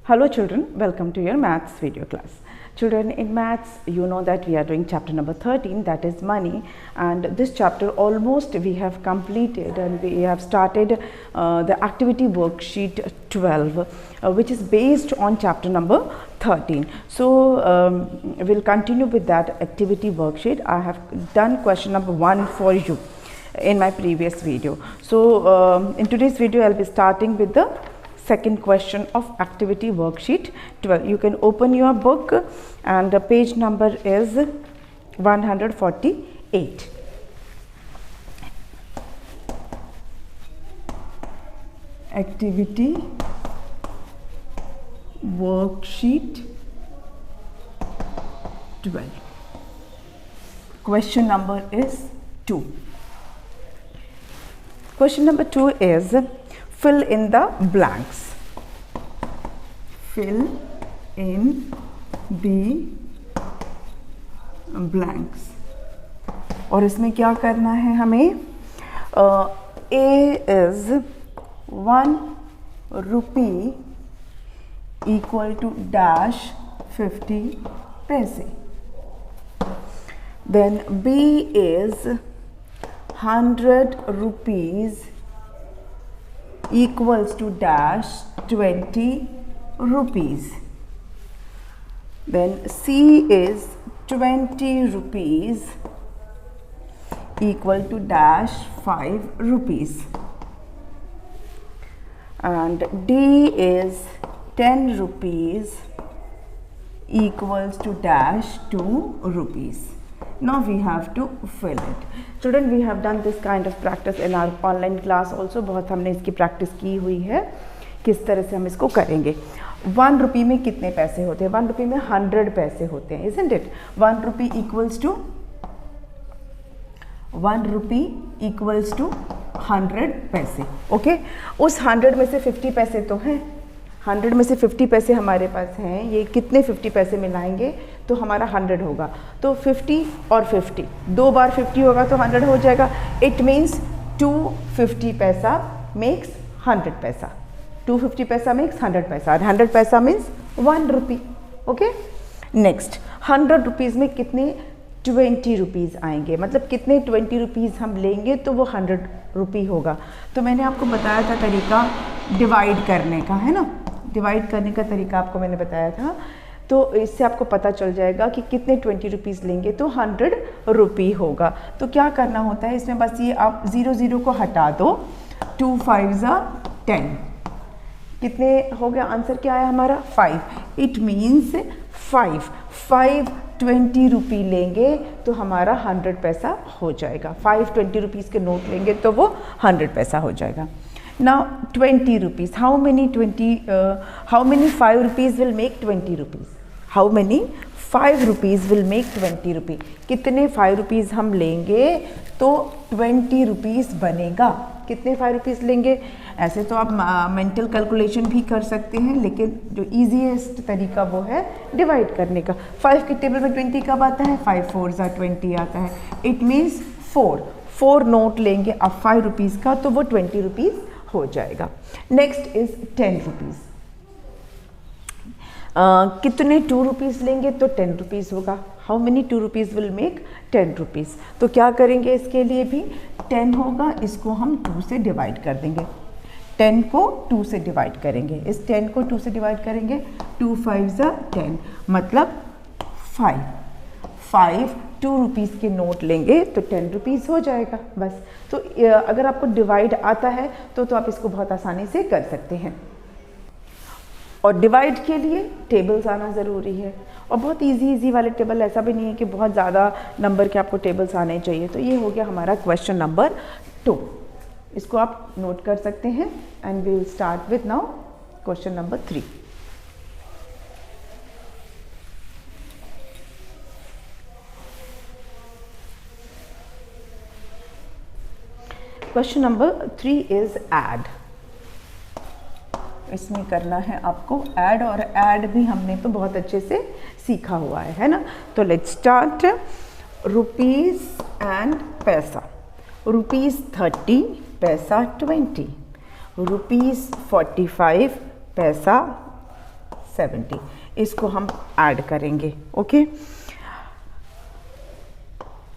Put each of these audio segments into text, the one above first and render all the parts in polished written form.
Hello children, welcome to your maths video class. Children, in maths you know that we are doing chapter number 13, that is money, and this chapter almost we have completed and we have started the activity worksheet 12 which is based on chapter number 13. So we'll continue with that activity worksheet. I have done question number 1 for you in my previous video. So in today's video I'll be starting with the second question of activity worksheet 12. You can open your book and the page number is 148. Activity worksheet 12. Question number is 2. Question number 2 is fill in the blanks. Fill in the blanks. और इसमें क्या करना है हमें? A is 1 rupee equal to dash 50 paise. Then B is 100 rupees equals to dash 20 rupees. Then C is 20 rupees equal to dash 5 rupees. And D is 10 rupees equals to dash 2 rupees. Now we have to fill it. Children, we have done this kind of practice in our online class also. बहुत हमने इसकी practice की हुई है किस तरह से हम इसको करेंगे. 1 रुपये में कितने पैसे होते हैं? 1 रुपये में 100 पैसे होते हैं, isn't it? 1 rupee equals to 1 rupee equals to 100 पैसे. ओके, उस 100 में से 50 पैसे तो हैं. 100 में से 50 पैसे हमारे पास हैं. ये कितने 50 पैसे मिलाएंगे तो हमारा 100 होगा. तो 50 और 50, 2 बार 50 होगा तो 100 हो जाएगा. इट मीन्स 250 पैसा मेक्स 100 पैसा. 250 पैसा मेक्स 100 पैसा. 100 पैसा मीन्स 1 रुपी. ओके, नेक्स्ट 100 रुपीज़ में कितने 20 रुपीज़ आएंगे, मतलब कितने 20 रुपीज़ हम लेंगे तो वो 100 रुपी होगा. तो मैंने आपको बताया था तरीका डिवाइड करने का, है ना. डिवाइड करने का तरीका आपको मैंने बताया था. तो इससे आपको पता चल जाएगा कि कितने 20 रुपीज़ लेंगे तो 100 रुपी होगा. तो क्या करना होता है इसमें, बस ये आप 0 0 को हटा दो. 2 5 10. कितने हो गया? आंसर क्या आया हमारा? 5. इट मीन्स 5 20 रुपी लेंगे तो हमारा 100 पैसा हो जाएगा. 5 20 रुपीज़ के नोट लेंगे तो वो 100 पैसा हो जाएगा. Now 20 rupees. How many 5 rupees will make 20 rupees? How many 5 rupees will make 20 rupees? कितने 5 rupees हम लेंगे तो 20 rupees बनेगा? कितने 5 rupees लेंगे? ऐसे तो आप मेंटल कैलकुलेशन भी कर सकते हैं, लेकिन जो ईजीएस्ट तरीका वो है डिवाइड करने का. 5 के टेबल में 20 कब आता है? 5 4 20 आता है. इट मीन्स 4 नोट लेंगे अब 5 रुपीज़ का तो वो 20 रुपीज़ हो जाएगा. Next is 10 rupees. कितने 2 रुपीज़ लेंगे तो 10 रुपीज़ होगा. How many 2 rupees will make 10 rupees. तो क्या करेंगे इसके लिए भी 10 होगा, इसको हम 2 से डिवाइड कर देंगे. 10 को 2 से डिवाइड करेंगे. इस 10 को 2 से डिवाइड करेंगे. 2 5 10 मतलब 5 2 रुपीज़ के नोट लेंगे तो 10 रुपीज़ हो जाएगा बस. तो अगर आपको डिवाइड आता है तो आप इसको बहुत आसानी से कर सकते हैं. और डिवाइड के लिए टेबल्स आना ज़रूरी है, और बहुत इजी वाले टेबल. ऐसा भी नहीं है कि बहुत ज़्यादा नंबर के आपको टेबल्स आने चाहिए. तो ये हो गया हमारा क्वेश्चन नंबर 2. इसको आप नोट कर सकते हैं. And we will start with now question number 3. Question number 3 is add. इसमें करना है आपको ऐड, और ऐड भी हमने तो बहुत अच्छे से सीखा हुआ है ना. तो लेट्स स्टार्ट. रुपीज़ एंड पैसा. रुपीज़ 30 पैसा 20. ₹45 पैसा 70, इसको हम ऐड करेंगे. Okay,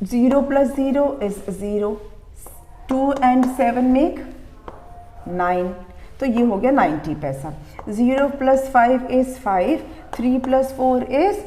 0 plus 0 is 0, 2 and 7 make 9, तो ये हो गया 90 पैसा. 0 plus 5 is 5, 3 plus 4 is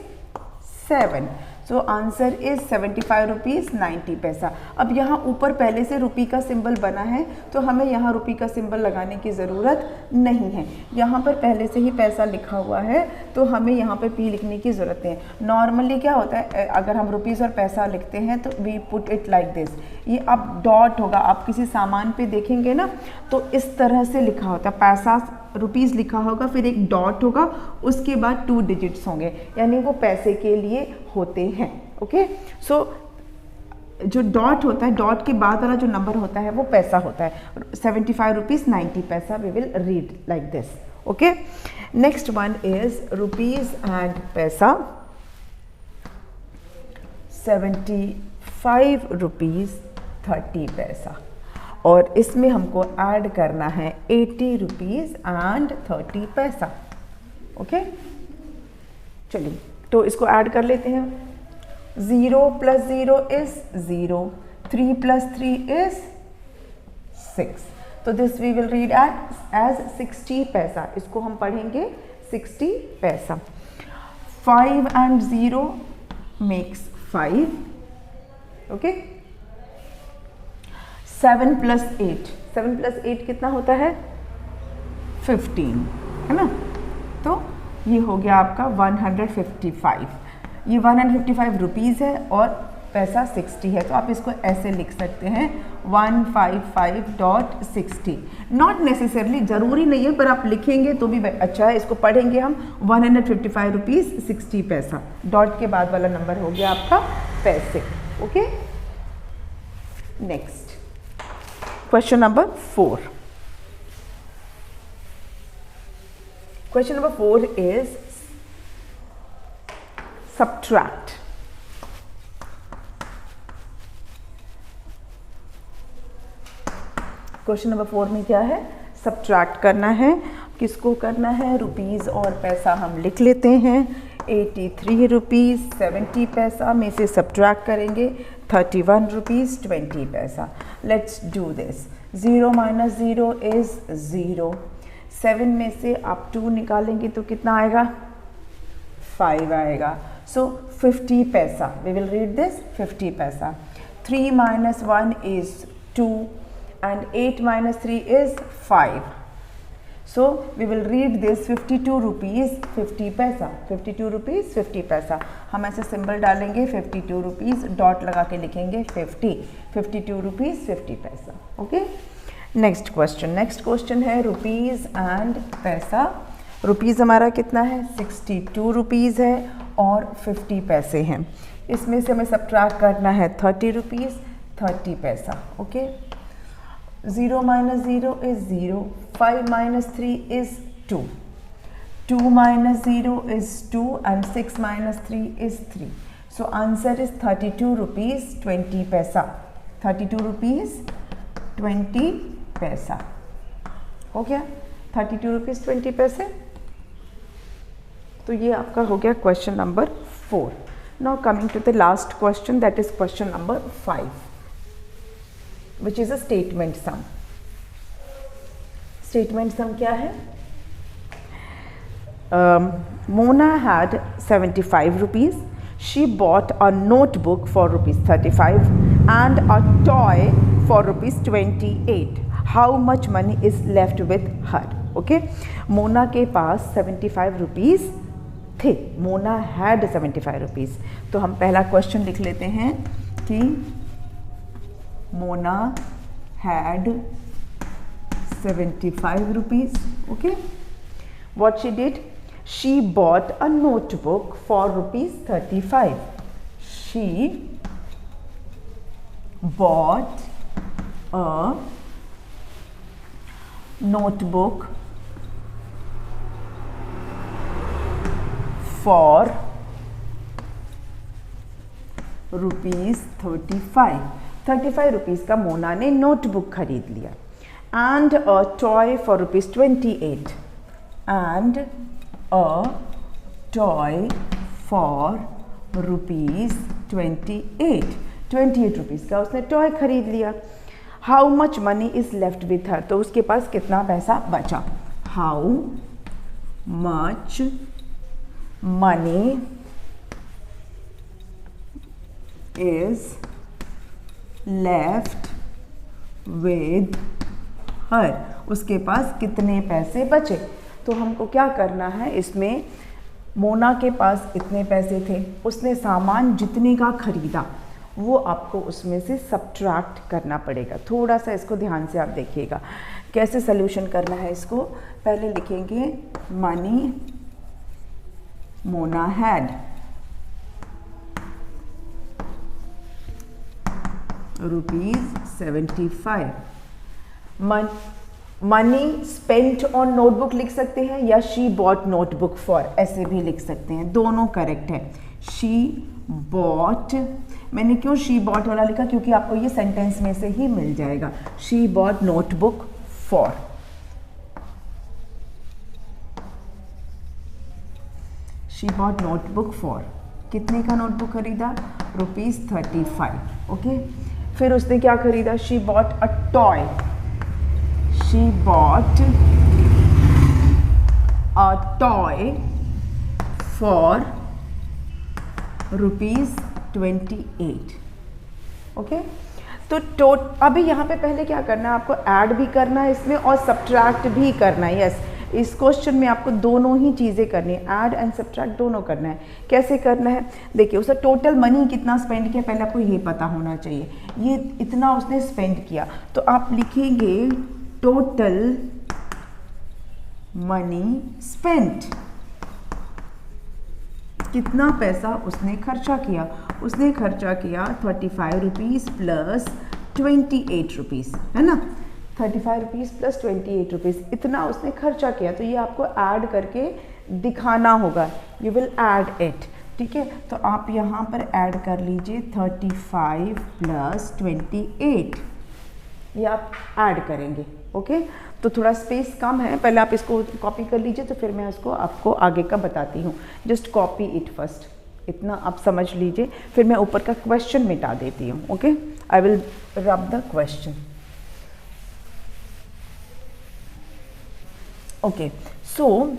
7. So answer is 75 rupees 90 पैसा. अब यहाँ ऊपर पहले से रुपी का सिंबल बना है तो हमें यहाँ रुपी का सिंबल लगाने की ज़रूरत नहीं है. यहाँ पर पहले से ही पैसा लिखा हुआ है तो हमें यहाँ पे पी लिखने की ज़रूरत नहीं है. नॉर्मली क्या होता है, अगर हम रुपीज़ और पैसा लिखते हैं तो we put it like this. ये अब डॉट होगा, आप किसी सामान पे देखेंगे ना तो इस तरह से लिखा होता है. पैसा रुपीज़ लिखा होगा, फिर एक डॉट होगा, उसके बाद 2 डिजिट्स होंगे, यानी वो पैसे के लिए होते हैं. ओके, सो जो डॉट होता है, डॉट के बाद वाला जो नंबर होता है वो पैसा होता है. 75 रुपीज़ 90 पैसा. We will read like this. Okay, next one is rupees and पैसा. 75 रुपीज़ 30 पैसा, और इसमें हमको ऐड करना है 80 रुपीज़ एंड 30 पैसा. ओके, चलिए तो इसको ऐड कर लेते हैं. 0 plus 0 is 0, 3 plus 3 is 6. तो this we will read as 60 पैसा. इसको हम पढ़ेंगे 60 पैसा. 5 and 0 makes 5. ओके, 7 plus 8 कितना होता है? 15, है ना. तो ये हो गया आपका 155. ये 155 रुपीज़ है और पैसा 60 है, तो आप इसको ऐसे लिख सकते हैं 155.60. नॉट नेसेसरली, ज़रूरी नहीं है, पर आप लिखेंगे तो भी अच्छा है. इसको पढ़ेंगे हम 155 रुपीज़ 60 पैसा. डॉट के बाद वाला नंबर हो गया आपका पैसे. Okay, next question number 4. Question number 4 is subtract. Question number 4 में क्या है? सब्ट्रैक्ट करना है. किसको करना है? रुपीज़ और पैसा हम लिख लेते हैं. 83 रुपीज़ 70 पैसा में से सब्ट्रैक्ट करेंगे 31 रुपीज़ 20 पैसा. Let's do this. 0 minus 0 is 0. 7 में से आप 2 निकालेंगे तो कितना आएगा? 5 आएगा. सो 50 पैसा. वी विल रीड दिस 50 पैसा. 3 minus 1 is 2 and 8 minus 3 is 5. So we will read this 52 rupees 50 पैसा. 52 रुपीज़ 50 पैसा. हम ऐसे सिंबल डालेंगे 52 रुपीज़, डॉट लगा के लिखेंगे 50. 52 रुपीज़ 50 पैसा. ओके, नेक्स्ट क्वेश्चन है रुपीज़ एंड पैसा. रुपीज़ हमारा कितना है? 62 रुपीज़ है और 50 पैसे हैं. इसमें से हमें सब्ट्रैक्ट करना है 30 रुपीज़ 30 पैसा. Okay, 0 minus 0 is 0. 5 minus 3 is 2. 2 minus 0 is 2 and 6 minus 3 is 3. So answer is 32 rupees 20 paisa. 32 rupees 20 पैसा. हो गया 32 रुपीज़ 20 पैसे. तो ये आपका हो गया question number 4. Now coming to the last question, that is question number 5, which is a statement sum. Statement sum क्या है? Mona had 75 rupees. She bought a notebook for rupees 35 and a toy for rupees 28. How much money is left with her? Okay, Mona के पास 75 rupees थे. Mona had 75 rupees. तो हम पहला question लिख लेते हैं कि Mona had 75 rupees. Okay, what she did? She bought a notebook for rupees 35. She bought a notebook for rupees 35. 35 rupees का मोना ने नोटबुक खरीद लिया. And a toy for rupees 28. and a toy for ₹28 rupees का उसने टॉय खरीद लिया। How much money is left with her, तो उसके पास कितना पैसा बचा। How much money is left with her, उसके पास कितने पैसे बचे। तो हमको क्या करना है, इसमें मोना के पास इतने पैसे थे, उसने सामान जितने का खरीदा वो आपको उसमें से सब्ट्रैक्ट करना पड़ेगा। थोड़ा सा इसको ध्यान से आप देखिएगा कैसे सल्यूशन करना है इसको। पहले लिखेंगे money Mona had, ₹75। Money spent on notebook लिख सकते हैं या शी बॉट नोटबुक फॉर, ऐसे भी लिख सकते हैं, दोनों करेक्ट है। शी बॉट, मैंने क्यों शी बॉट वाला लिखा, क्योंकि आपको ये सेंटेंस में से ही मिल जाएगा। She bought notebook for, she bought notebook for, कितने का नोटबुक खरीदा, ₹35। ओके, फिर उसने क्या खरीदा, she bought a toy, she bought a toy for ₹28। Okay, तो अभी यहाँ पे पहले क्या करना है, आपको ऐड भी करना है इसमें और सब्ट्रैक्ट भी करना है। यस, इस क्वेश्चन में आपको दोनों ही चीज़ें करनी है, ऐड एंड सब्ट्रैक्ट दोनों करना है। कैसे करना है, देखिए उसने टोटल मनी कितना स्पेंड किया पहले आपको ये पता होना चाहिए। ये इतना उसने स्पेंड किया, तो आप लिखेंगे टोटल मनी स्पेंट, कितना पैसा उसने खर्चा किया। उसने खर्चा किया ₹35 प्लस ₹28, है ना, ₹35 प्लस ₹28, इतना उसने खर्चा किया। तो ये आपको ऐड करके दिखाना होगा, यू विल ऐड इट। ठीक है, तो आप यहाँ पर ऐड कर लीजिए 35 प्लस 28, ये आप ऐड करेंगे। ओके, तो थोड़ा स्पेस कम है, पहले आप इसको कॉपी कर लीजिए, तो फिर मैं इसको आपको आगे का बताती हूँ। जस्ट कॉपी इट फर्स्ट, इतना आप समझ लीजिए, फिर मैं ऊपर का क्वेश्चन मिटा देती हूँ। Okay, I will rub the question. Okay, so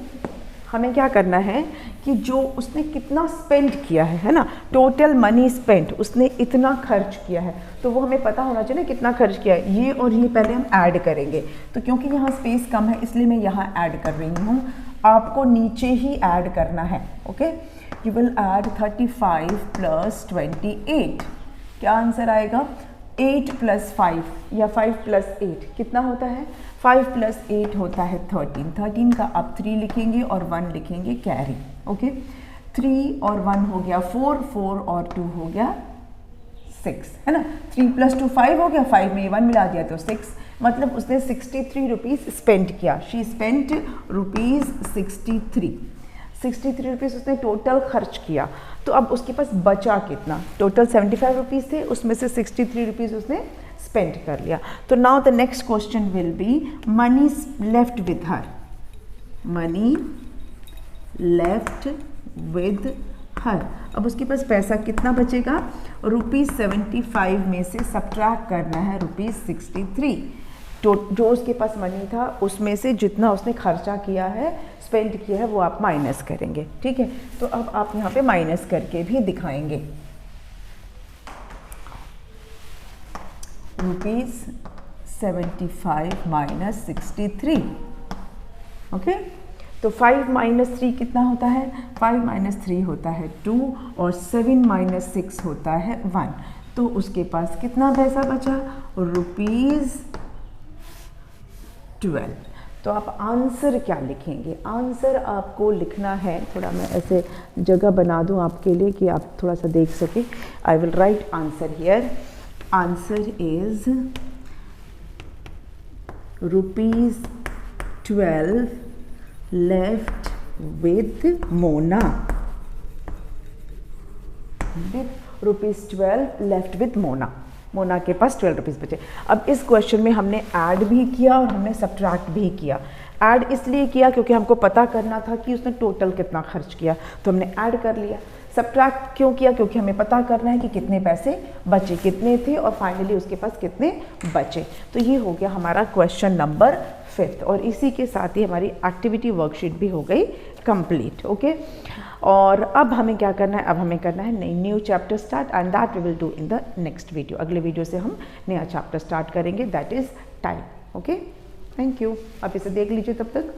हमें क्या करना है कि जो उसने कितना स्पेंड किया है ना, टोटल मनी स्पेंट, उसने इतना खर्च किया है, तो वो हमें पता होना चाहिए ना कितना खर्च किया है। ये और ये पहले हम ऐड करेंगे, तो क्योंकि यहाँ स्पेस कम है इसलिए मैं यहाँ ऐड कर रही हूँ, आपको नीचे ही ऐड करना है। Okay, you will add 35 plus 28, क्या आंसर आएगा, 8 प्लस 5 या 5 प्लस 8 कितना होता है, 5 प्लस 8 होता है 13। 13 का आप 3 लिखेंगे और 1 लिखेंगे कैरी। ओके, 3 और 1 हो गया 4, 4 और 2 हो गया 6, है ना। 3 प्लस 2 5 हो गया, 5 में 1 मिला दिया तो 6, मतलब उसने 63 रुपीज़ स्पेंड किया। शी स्पेंट ₹63 रुपीज़ उसने टोटल खर्च किया। तो अब उसके पास बचा कितना, टोटल 75 रुपीज़ थे, उसमें से 63 रुपीज़ उसने स्पेंड कर लिया। तो now the next question will be money left with her, money left with her. अब उसके पास पैसा कितना बचेगा, ₹75 में से सब्ट्रैक्ट करना है ₹63। तो जो उसके पास मनी था उसमें से जितना उसने खर्चा किया है, स्पेंड किया है, वो आप माइनस करेंगे। ठीक है, तो अब आप यहाँ पे माइनस करके भी दिखाएंगे। ₹75 माइनस 63। ओके, तो 5 माइनस 3 कितना होता है, 5 माइनस 3 होता है 2 और 7 माइनस 6 होता है 1। तो उसके पास कितना पैसा बचा, ₹12। तो आप आंसर क्या लिखेंगे, आंसर आपको लिखना है, थोड़ा मैं ऐसे जगह बना दूं आपके लिए कि आप थोड़ा सा देख सकें। I will write answer here. Answer is ₹12 left with Mona, ₹12 left with Mona. Mona के पास 12 रुपीज़ बचे। अब इस क्वेश्चन में हमने ऐड भी किया और हमने सब्ट्रैक्ट भी किया। ऐड इसलिए किया क्योंकि हमको पता करना था कि उसने टोटल कितना खर्च किया, तो हमने ऐड कर लिया। सब्ट्रैक्ट क्यों किया? क्योंकि हमें पता करना है कि कितने पैसे बचे, कितने थे और फाइनली उसके पास कितने बचे। तो ये हो गया हमारा क्वेश्चन नंबर 5 और इसी के साथ ही हमारी एक्टिविटी वर्कशीट भी हो गई कंप्लीट। ओके, और अब हमें क्या करना है? अब हमें करना है new chapter start and that we will do in the next video. अगले वीडियो से हम नया चैप्टर स्टार्ट करेंगे, that is time. Okay, thank you. आप इसे देख लीजिए तब तक।